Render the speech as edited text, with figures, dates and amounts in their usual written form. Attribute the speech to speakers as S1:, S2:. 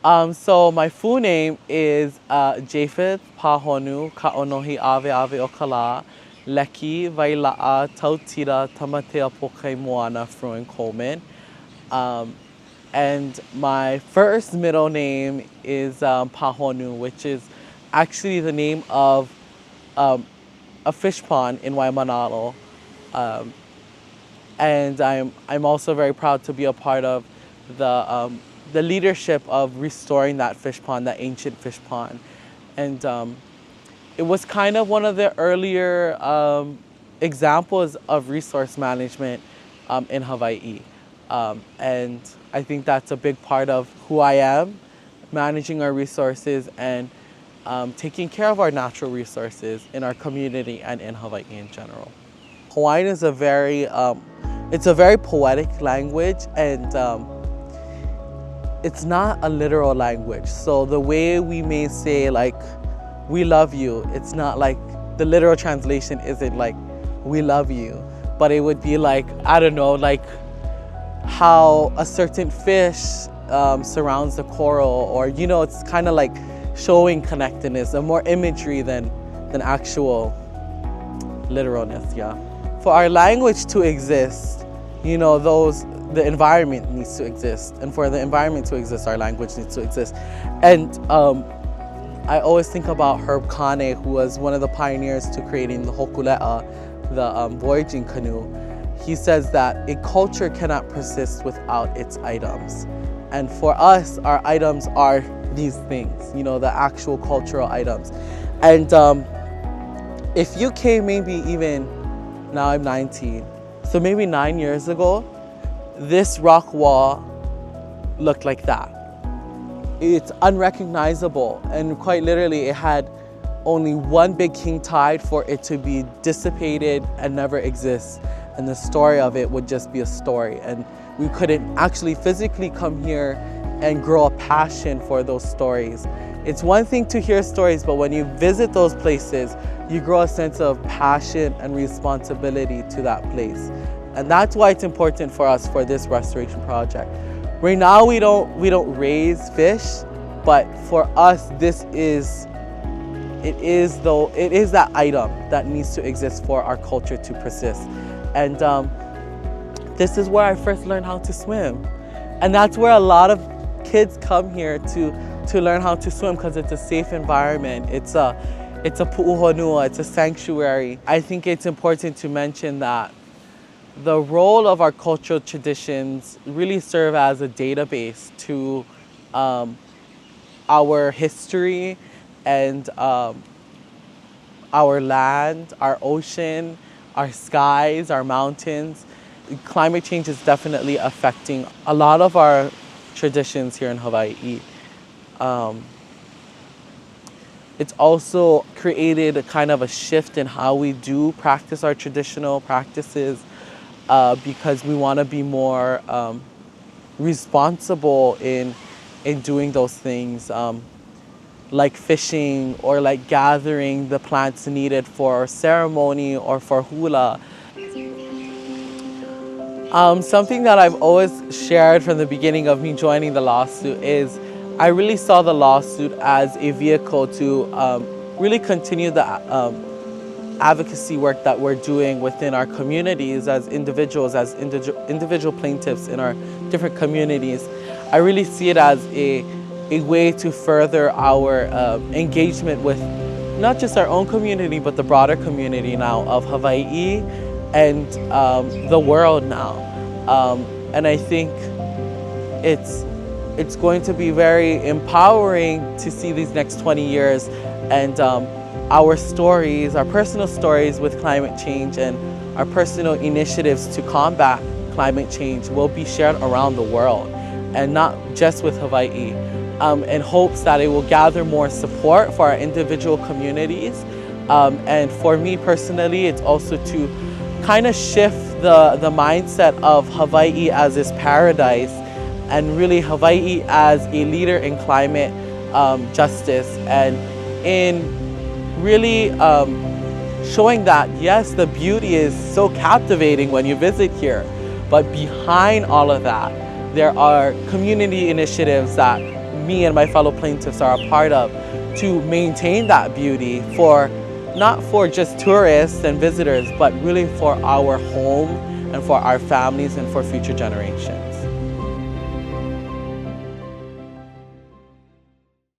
S1: So my full name is Japheth Pahonu Ka'onohi Ave Ave Okala Leki Vaila'a Tautira Tamatea Pokai Moana Fruin Coleman. Um, and my first middle name is Pahonu, which is actually the name of um, a fish pond in Waimānalo. Um, and I'm also very proud to be a part of the leadership of restoring that fish pond, that ancient fish pond. And it was kind of one of the earlier examples of resource management in Hawaii. And I think that's a big part of who I am, managing our resources and taking care of our natural resources in our community and in Hawaii in general. Hawaiian is it's a very poetic language, and it's not a literal language. So the way we may say like, we love you, it's not like, the literal translation isn't like, we love you, but it would be like, I don't know, like how a certain fish surrounds the coral, or, you know, it's kind of like showing connectedness, and more imagery than actual literalness, yeah. For our language to exist, you know, the environment needs to exist. And for the environment to exist, our language needs to exist. And I always think about Herb Kane, who was one of the pioneers to creating the hokule'a, the voyaging canoe. He says that a culture cannot persist without its items. And for us, our items are these things, you know, the actual cultural items. And if you came maybe even, now I'm 19, so maybe 9 years ago, this rock wall looked like that. It's unrecognizable, and quite literally it had only one big king tide for it to be dissipated and never exist. And the story of it would just be a story. And we couldn't actually physically come here and grow a passion for those stories. It's one thing to hear stories, but when you visit those places, you grow a sense of passion and responsibility to that place. And that's why it's important for us for this restoration project. Right now we don't raise fish, but for us it is that item that needs to exist for our culture to persist. And this is where I first learned how to swim. And that's where a lot of kids come here to learn how to swim, because it's a safe environment. It's a pu'uhonua, it's a sanctuary. I think it's important to mention that the role of our cultural traditions really serve as a database to our history and our land, our ocean, our skies, our mountains. Climate change is definitely affecting a lot of our traditions here in Hawaii. It's also created a kind of a shift in how we do practice our traditional practices, because we want to be more responsible in doing those things, like fishing or like gathering the plants needed for ceremony or for hula. Something that I've always shared from the beginning of me joining the lawsuit is I really saw the lawsuit as a vehicle to really continue the advocacy work that we're doing within our communities as individuals, as individual plaintiffs in our different communities. I really see it as a way to further our engagement with not just our own community, but the broader community now of Hawaii and the world now. And I think it's going to be very empowering to see these next 20 years and our stories, our personal stories with climate change and our personal initiatives to combat climate change will be shared around the world and not just with Hawaii, in hopes that it will gather more support for our individual communities. And for me personally, it's also to kind of shift the mindset of Hawaii as this paradise and really Hawaii as a leader in climate justice and in really showing that, yes, the beauty is so captivating when you visit here, but behind all of that, there are community initiatives that me and my fellow plaintiffs are a part of, to maintain that beauty for, not for just tourists and visitors, but really for our home and for our families and for future generations.